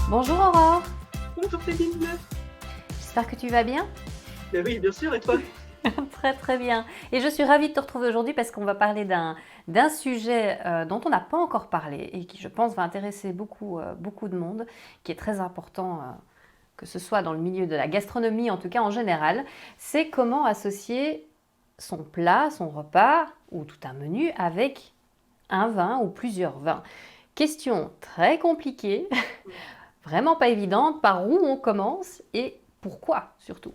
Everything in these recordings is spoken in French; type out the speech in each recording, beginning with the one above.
Bonjour Aurore, Bonjour Céline. j'espère que tu vas bien. Ben oui, bien sûr, et toi? Très très bien. Et je suis ravie de te retrouver aujourd'hui parce qu'on va parler d'un sujet dont on n'a pas encore parlé et qui je pense va intéresser beaucoup de monde, qui est très important, que ce soit dans le milieu de la gastronomie, en tout cas en général. C'est comment associer son plat, son repas ou tout un menu avec un vin ou plusieurs vins. Question très compliquée, vraiment pas évidente, par où on commence et pourquoi surtout.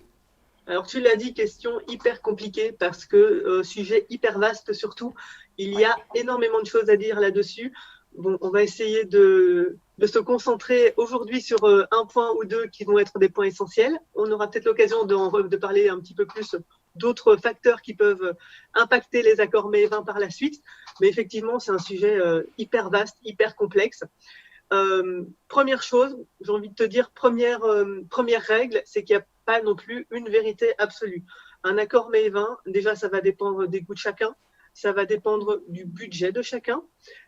Alors tu l'as dit, question hyper compliquée parce que sujet hyper vaste surtout. Il y Ouais. a énormément de choses à dire là-dessus. Bon, on va essayer de se concentrer aujourd'hui sur un point ou deux qui vont être des points essentiels. On aura peut-être l'occasion de parler un petit peu plus d'autres facteurs qui peuvent impacter les accords mets et vins par la suite. Mais effectivement, c'est un sujet hyper vaste, hyper complexe. Première chose, j'ai envie de te dire, première règle, c'est qu'il n'y a pas non plus une vérité absolue. Un accord mets et vin, déjà, ça va dépendre des goûts de chacun, ça va dépendre du budget de chacun,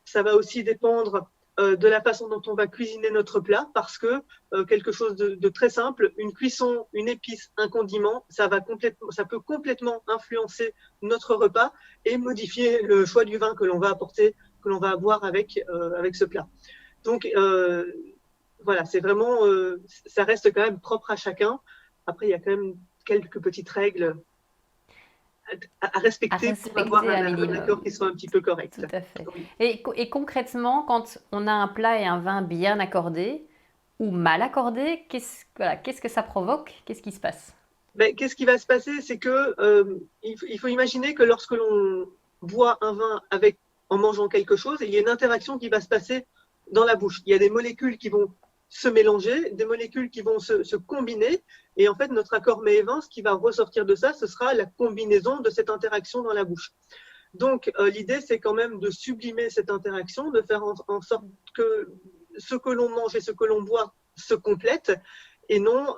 ça va aussi dépendre de la façon dont on va cuisiner notre plat, parce que quelque chose de très simple, une cuisson, une épice, un condiment, ça peut complètement influencer notre repas et modifier le choix du vin que l'on va apporter, que l'on va avoir avec ce plat. Donc, voilà, c'est vraiment, ça reste quand même propre à chacun. Après, il y a quand même quelques petites règles à À respecter pour avoir respecter un un accord minimum. qui soit un petit peu Tout correct. à fait. Oui. Et concrètement, quand on a un plat et un vin bien accordés ou mal accordés, qu'est-ce que ça provoque? Qu'est-ce qui se passe? Mais qu'est-ce qui va se passer? C'est que il faut imaginer que lorsque l'on boit un vin en mangeant quelque chose, il y a une interaction qui va se passer dans la bouche. Il y a des molécules qui vont se mélanger, des molécules qui vont se combiner. Et en fait, notre accord mets et vin, ce qui va ressortir de ça, ce sera la combinaison de cette interaction dans la bouche. Donc, l'idée, c'est quand même de sublimer cette interaction, de faire en sorte que ce que l'on mange et ce que l'on boit se complètent et non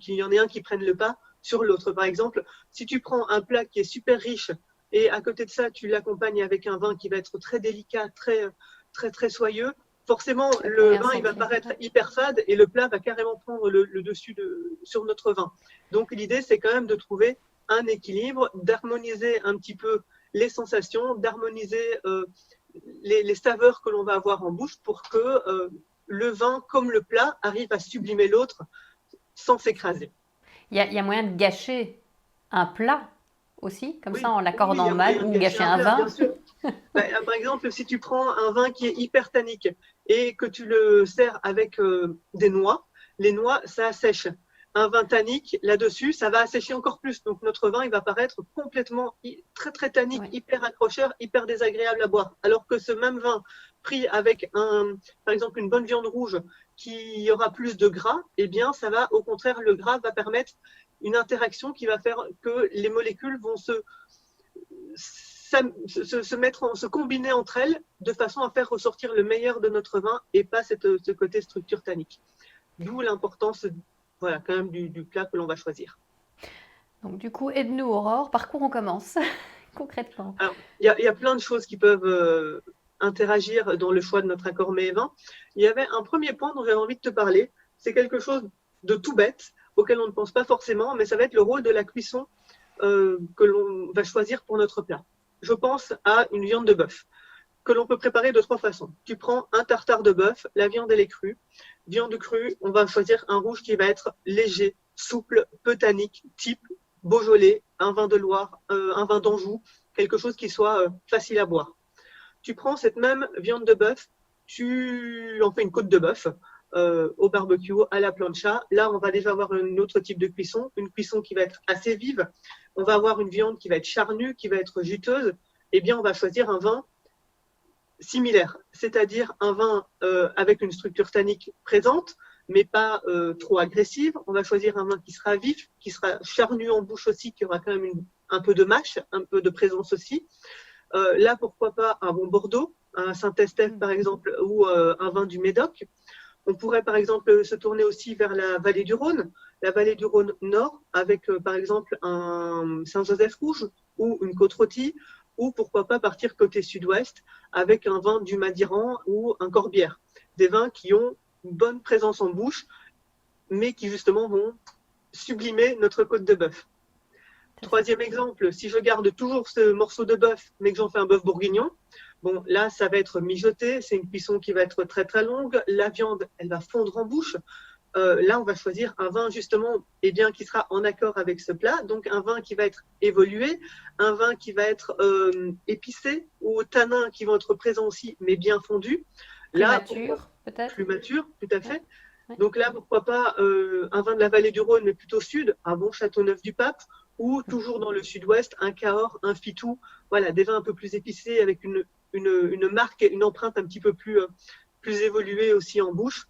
qu'il y en ait un qui prenne le pas sur l'autre. Par exemple, si tu prends un plat qui est super riche et à côté de ça, tu l'accompagnes avec un vin qui va être très délicat, très soyeux, forcément, Tu vas pas le rien vin, il va sentir. paraître hyper fade et le plat va carrément prendre le dessus sur notre vin. Donc, l'idée, c'est quand même de trouver un équilibre, d'harmoniser un petit peu les sensations, d'harmoniser les saveurs que l'on va avoir en bouche pour que le vin, comme le plat, arrive à sublimer l'autre sans s'écraser. Il y a moyen de gâcher un plat aussi, comme ça Oui, en oui, il y l'accordant a mal, moyen de ou gâcher gâcher un un plat, bien vin. sûr. Bah, par exemple, si tu prends un vin qui est hyper tannique et que tu le sers avec des noix, les noix, ça assèche. Un vin tannique, là-dessus, ça va assécher encore plus. Donc notre vin, il va paraître complètement très tannique, Oui. hyper accrocheur, hyper désagréable à boire. Alors que ce même vin pris avec par exemple, une bonne viande rouge qui aura plus de gras, eh bien, ça va, au contraire, le gras va permettre une interaction qui va faire que les molécules vont se combiner entre elles de façon à faire ressortir le meilleur de notre vin et pas ce côté structure tannique. D'où l'importance, voilà, quand même du plat que l'on va choisir. Donc du coup, aide-nous Aurore, par quoi on commence concrètement? Alors, il y a plein de choses qui peuvent interagir dans le choix de notre accord mets et vin. Il y avait un premier point dont j'avais envie de te parler. C'est quelque chose de tout bête, auquel on ne pense pas forcément, mais ça va être le rôle de la cuisson que l'on va choisir pour notre plat. Je pense à une viande de bœuf que l'on peut préparer de trois façons. Tu prends un tartare de bœuf, la viande elle est crue. Viande crue, on va choisir un rouge qui va être léger, souple, peu tannique, type Beaujolais, un vin de Loire, un vin d'Anjou, quelque chose qui soit facile à boire. Tu prends cette même viande de bœuf, tu en fais une côte de bœuf au barbecue, à la plancha. Là, on va déjà avoir un autre type de cuisson, une cuisson qui va être assez vive. On va avoir une viande qui va être charnue, qui va être juteuse. Eh bien, on va choisir un vin similaire, c'est-à-dire un vin avec une structure tannique présente, mais pas trop agressive. On va choisir un vin qui sera vif, qui sera charnu en bouche aussi, qui aura quand même un peu de mâche, un peu de présence aussi. Là, pourquoi pas un bon Bordeaux, un Saint-Estèphe par exemple, ou un vin du Médoc. On pourrait par exemple se tourner aussi vers la vallée du Rhône, la vallée du Rhône Nord, avec par exemple un Saint-Joseph rouge ou une côte rôtie, ou pourquoi pas partir côté sud-ouest avec un vin du Madiran ou un Corbière. Des vins qui ont bonne présence en bouche, mais qui justement vont sublimer notre côte de bœuf. Troisième exemple, si je garde toujours ce morceau de bœuf, mais que j'en fais un bœuf bourguignon, bon, là, ça va être mijoté, c'est une cuisson qui va être très très longue, la viande, elle va fondre en bouche. Là, on va choisir un vin justement, qui sera en accord avec ce plat, donc un vin qui va être évolué, un vin qui va être épicé, ou aux tanins qui vont être présents aussi, mais bien fondus. Plus mature, peut-être. Plus mature, tout à fait. Ouais. Donc là, pourquoi pas un vin de la vallée du Rhône, mais plutôt sud, un bon Châteauneuf-du-Pape, ou toujours dans le sud-ouest, un Cahors, un Fitou, voilà, des vins un peu plus épicés avec une marque, une empreinte un petit peu plus évoluée aussi en bouche.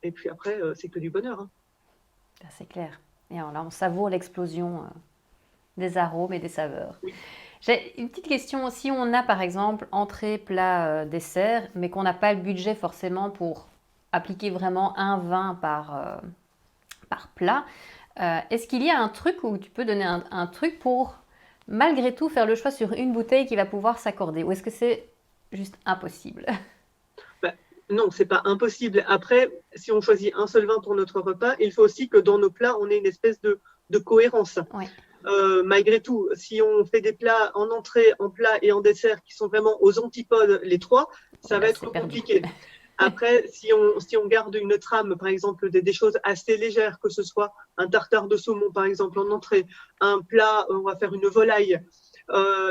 Et puis après, c'est que du bonheur. Hein. C'est clair. Et là, on savoure l'explosion des arômes et des saveurs. Oui. J'ai une petite question. Si on a par exemple entrée, plat, dessert, mais qu'on n'a pas le budget forcément pour appliquer vraiment un vin par plat, est-ce qu'il y a un truc où tu peux donner un truc pour malgré tout faire le choix sur une bouteille qui va pouvoir s'accorder, ou est-ce que c'est juste impossible? Non, c'est pas impossible. Après, si on choisit un seul vin pour notre repas, il faut aussi que dans nos plats, on ait une espèce de cohérence. Oui. Malgré tout, si on fait des plats en entrée, en plat et en dessert qui sont vraiment aux antipodes, les trois, ça va être compliqué. Après, si on garde une trame, par exemple, des choses assez légères, que ce soit un tartare de saumon, par exemple, en entrée, un plat, on va faire une volaille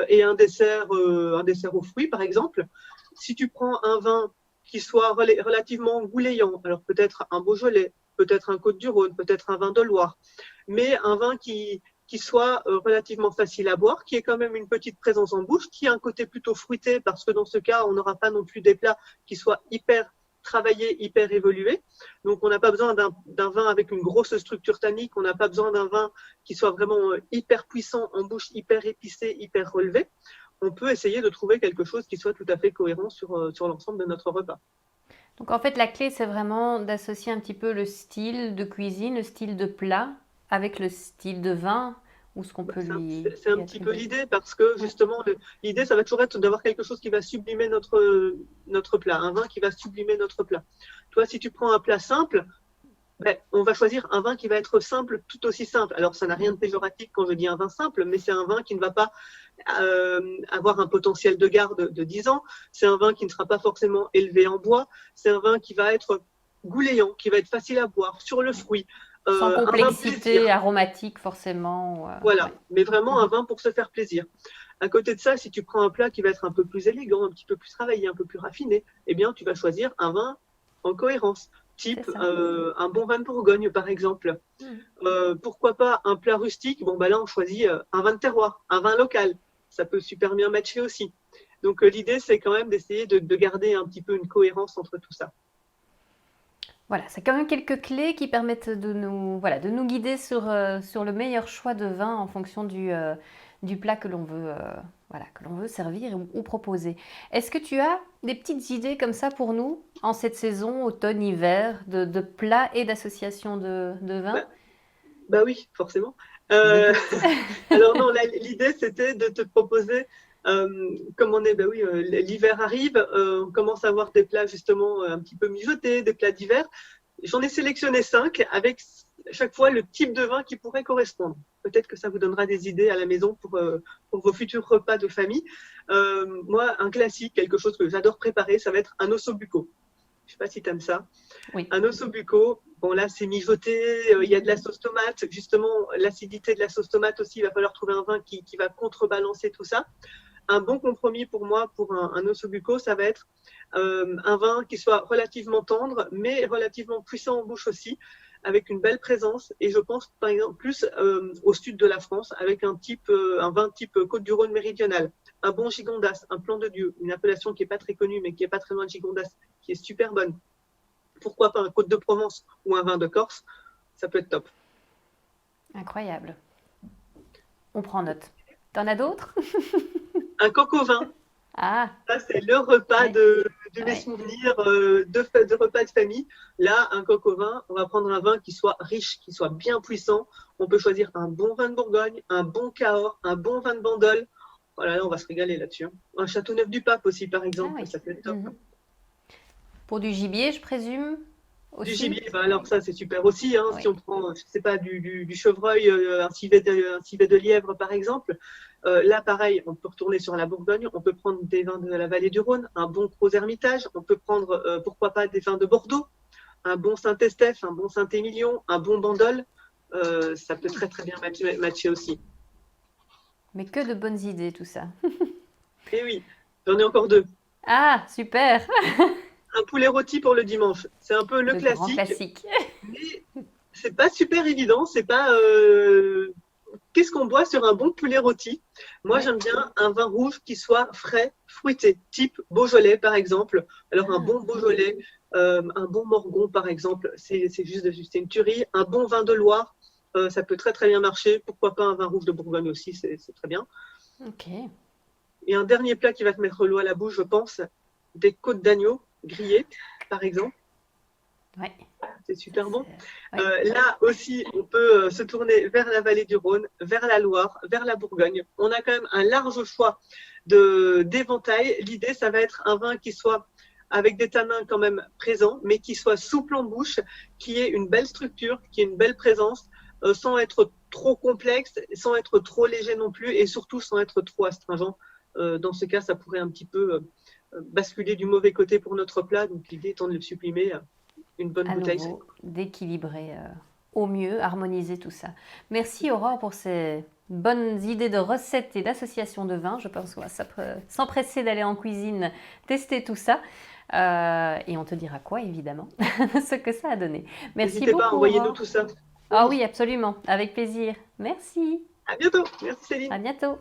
et un dessert aux fruits, par exemple. Si tu prends un vin qui soit relativement goulayant, alors peut-être un Beaujolais, peut-être un Côte-du-Rhône, peut-être un vin de Loire, mais un vin qui soit relativement facile à boire, qui ait quand même une petite présence en bouche, qui a un côté plutôt fruité, parce que dans ce cas, on n'aura pas non plus des plats qui soient hyper travaillés, hyper évolués. Donc, on n'a pas besoin d'un vin avec une grosse structure tannique, on n'a pas besoin d'un vin qui soit vraiment hyper puissant en bouche, hyper épicé, hyper relevé. On peut essayer de trouver quelque chose qui soit tout à fait cohérent sur l'ensemble de notre repas. Donc, en fait, la clé, c'est vraiment d'associer un petit peu le style de cuisine, le style de plat, avec le style de vin, ou ce qu'on peut lui... C'est un petit peu l'idée, parce que justement, l'idée, ça va toujours être d'avoir quelque chose qui va sublimer notre plat, un vin qui va sublimer notre plat. Toi, si tu prends un plat simple, on va choisir un vin qui va être simple, tout aussi simple. Alors, ça n'a rien de péjoratif quand je dis un vin simple, mais c'est un vin qui ne va pas avoir un potentiel de garde de 10 ans. C'est un vin qui ne sera pas forcément élevé en bois. C'est un vin qui va être goulayant, qui va être facile à boire, sur le fruit. Sans complexité aromatique forcément. Voilà, ouais. Mais vraiment un vin pour se faire plaisir. À côté de ça, si tu prends un plat qui va être un peu plus élégant, un petit peu plus travaillé, un peu plus raffiné, eh bien, tu vas choisir un vin en cohérence. Type un bon vin de Bourgogne, par exemple. Pourquoi pas un plat rustique? Bon, là, on choisit un vin de terroir, un vin local. Ça peut super bien matcher aussi. Donc, l'idée, c'est quand même d'essayer de garder un petit peu une cohérence entre tout ça. Voilà, c'est quand même quelques clés qui permettent de nous guider sur le meilleur choix de vin en fonction du plat que l'on veut servir ou proposer. Est-ce que tu as des petites idées comme ça pour nous en cette saison, automne-hiver, de plats et d'associations de vins? Bah oui, forcément. Alors non, l'idée c'était de te proposer, comme on est, l'hiver arrive, on commence à avoir des plats justement un petit peu mijotés, des plats d'hiver. J'en ai sélectionné 5 avec chaque fois le type de vin qui pourrait correspondre. Peut-être que ça vous donnera des idées à la maison pour vos futurs repas de famille. Moi, un classique, quelque chose que j'adore préparer, ça va être un ossobuco. Je ne sais pas si tu aimes ça. Oui. Un ossobuco, bon là c'est mijoté, il y a de la sauce tomate. Justement, l'acidité de la sauce tomate aussi, il va falloir trouver un vin qui va contrebalancer tout ça. Un bon compromis pour moi, pour un ossobuco, ça va être un vin qui soit relativement tendre, mais relativement puissant en bouche aussi, avec une belle présence. Et je pense par exemple plus au sud de la France, avec un vin type Côte-du-Rhône méridional. Un bon Gigondas, un Plan de Dieu, une appellation qui n'est pas très connue, mais qui n'est pas très loin de Gigondas, qui est super bonne. Pourquoi pas un Côte de Provence ou un vin de Corse, ça peut être top. Incroyable. On prend note. T'en as d'autres? Un coq au vin. Ah. Ça, c'est le repas de mes souvenirs de repas de famille. Là, un coq au vin, on va prendre un vin qui soit riche, qui soit bien puissant. On peut choisir un bon vin de Bourgogne, un bon Cahors, un bon vin de Bandol. Voilà, là, on va se régaler là-dessus. Un Châteauneuf-du-Pape aussi, par exemple, ça peut être top. Pour du gibier, je présume? Du aussi. gibier, bah alors ça c'est super aussi, hein. Si Oui. on prend, je sais pas, du chevreuil, un civet de lièvre par exemple, là pareil, on peut retourner sur la Bourgogne, on peut prendre des vins de la vallée du Rhône, un bon Gros Hermitage, on peut prendre, pourquoi pas, des vins de Bordeaux, un bon Saint-Estèphe, un bon Saint-Émilion, un bon Bandol, ça peut très très bien matcher aussi. Mais que de bonnes idées, tout ça. Et oui, j'en ai encore deux. Ah, super! Un poulet rôti pour le dimanche, c'est un peu le Le grand classique, classique. mais c'est pas super évident, c'est pas qu'est-ce qu'on boit sur un bon poulet rôti? Moi, Oui. j'aime bien un vin rouge qui soit frais, fruité, type Beaujolais par exemple. Alors un Ah, bon Beaujolais, un bon Morgon par exemple, c'est juste c'est une tuerie. Un bon vin de Loire, ça peut très très bien marcher. Pourquoi pas un vin rouge de Bourgogne aussi, c'est très bien. ok. Et un dernier plat qui va te mettre l'eau à la bouche, je pense, des côtes d'agneau grillées par exemple. Oui. C'est super bon. Oui. Là aussi, on peut se tourner vers la vallée du Rhône, vers la Loire, vers la Bourgogne. On a quand même un large choix d'éventail. L'idée, ça va être un vin qui soit avec des tanins quand même présents, mais qui soit souple en bouche, qui ait une belle structure, qui ait une belle présence, sans être trop complexe, sans être trop léger non plus, et surtout sans être trop astringent. Dans ce cas, ça pourrait un petit peu basculer du mauvais côté pour notre plat. Donc l'idée étant de le sublimer. Une bonne À bouteille. nouveau, d'équilibrer au mieux, harmoniser tout ça. Merci Aurore pour ces bonnes idées de recettes et d'associations de vins. Je pense qu'on va s'empresser d'aller en cuisine tester tout ça. Et on te dira quoi, évidemment, ce que ça a donné. Merci N'hésitez pas à beaucoup envoyer nous Aurore. tout ça. Ah oui, absolument, avec plaisir. Merci, À bientôt. Merci Céline. à bientôt.